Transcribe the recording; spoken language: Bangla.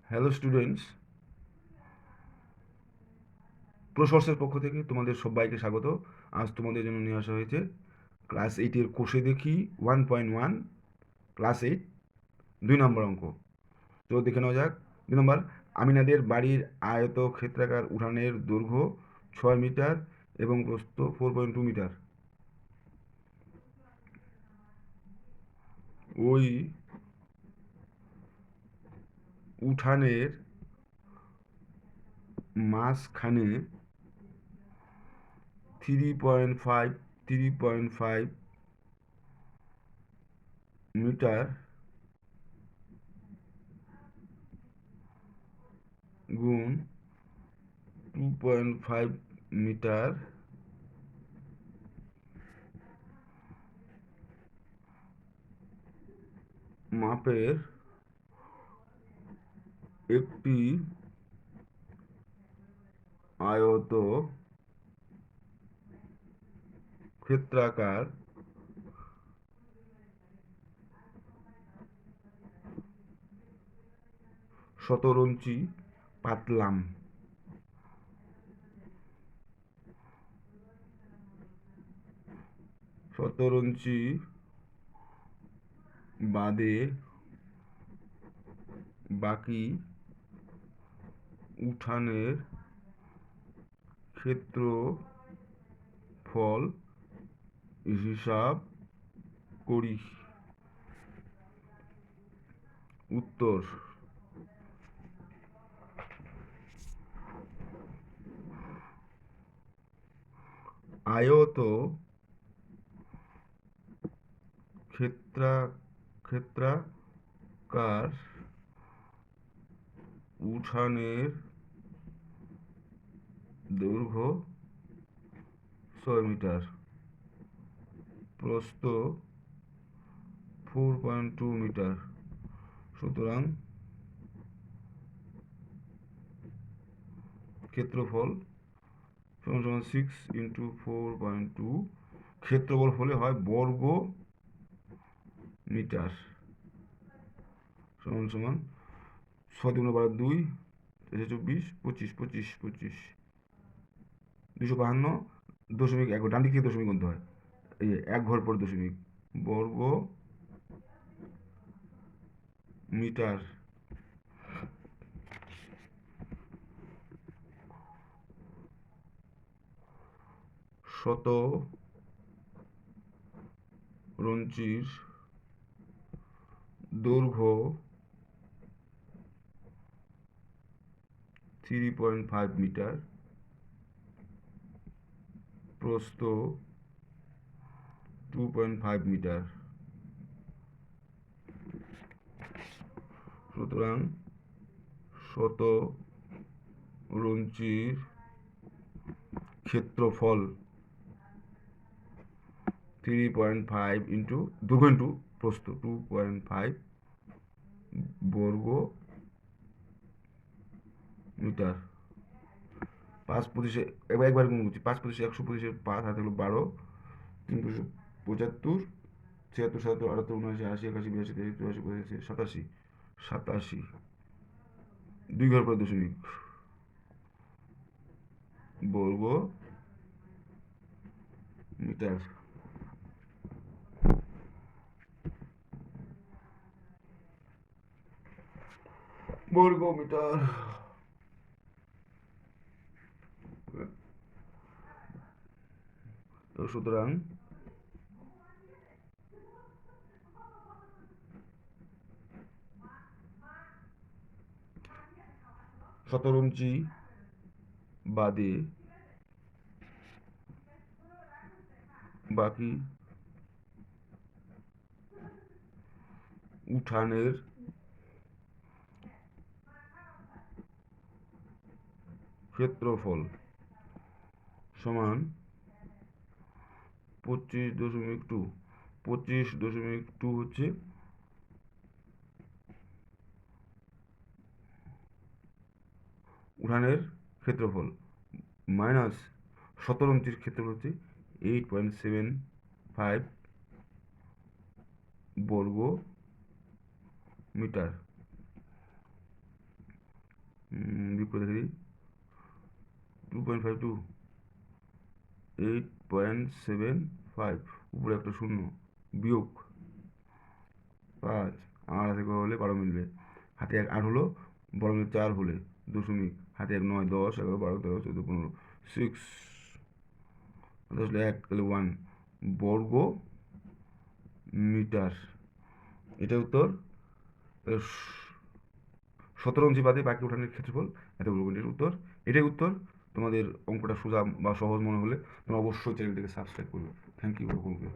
হ্যালো স্টুডেন্টস, প্রসর্সের পক্ষ থেকে তোমাদের সবাইকে স্বাগত। আজ তোমাদের জন্য নিয়ে আসা হয়েছে ক্লাস 8-এর কোষে দেখি 1.1, ক্লাস 8 2 নম্বর অঙ্ক। তো দেখে নেওয়া যাক। 2 নম্বর, আমিনাদের বাড়ির আয়তক্ষেত্রাকার উঠানের দৈর্ঘ্য 6 মিটার এবং প্রস্থ 4.2 মিটার। ওই উঠানের মাঝখানে 3.5 মিটার গুণ 2.5 মিটার মাপের একটি আয়ত ক্ষেত্রাকার শতরঞ্চি পাতলাম। শতরঞ্চি বাদে বাকি উঠানের ক্ষেত্রফল হিসাব করি। উত্তর: আয়ত ক্ষেত্রাকার উঠানের দৈর্ঘ্য 6 মিটার, প্রস্থ 4.2 মিটার। সুতরাং ক্ষেত্রফল সমান সমান 6 × 4.2। ক্ষেত্রফল হলে হয় বর্গ মিটার, সমান সমান 6×2 24, 25, 25, 25, 252.1। ডান দিক থেকে দশমিক গুনতে হয়, এই 1 ঘর পর দশমিক, বর্গ মিটার। শতরঞ্চির দৈর্ঘ্য 3.5 মিটার, প্রস্থ 2.5 মিটার। সুতরাং শতরঞ্চির ক্ষেত্রফল 3.5 ইন্টু দৈর্ঘ্য ইন্টু প্রস্থ 2.5 বর্গ মিটার। 5×25 একবার গুণ করছি, 5×25 100, 25 5 হাতে হলো 12, 3×75 76, 77, 78, 79, 80, 81, 82, 83, 84, 87, 2 ঘর পর দশমিক, বর্গ মিটার। বর্গ মিটার। তো সুতরাং শতরঞ্চি বাদে বাকি উঠানের ক্ষেত্রফল সমান 25.2। 25.2 হচ্ছে উঠানের ক্ষেত্রফল, মাইনাস শতরঞ্চির ক্ষেত্রফল হচ্ছে 8.75 বর্গ মিটার। করে দেখে দিই 2.52 8.75 উপরে একটা শূন্য বিয়োগ 5 আর হাতে হলে 12 মিলবে হাতে 1 8 হলো বড় মিলে 4 হলে দশমিক হাতে 1 9 10 11 12 13 14 15 6 আসলে 1 তাহলে 1 বর্গ মিটার। এটা উত্তর। 17 ইঞ্চি বাদে বাকি উঠানের ক্ষেত্রফল এত বর্গমিটার উত্তর। এটাই উত্তর। তোমাদের অঙ্কটা সোজা বা সহজ মনে হলে তোমরা অবশ্যই চ্যানেলটিকে সাবস্ক্রাইব করবে। থ্যাংক ইউ সকলকে।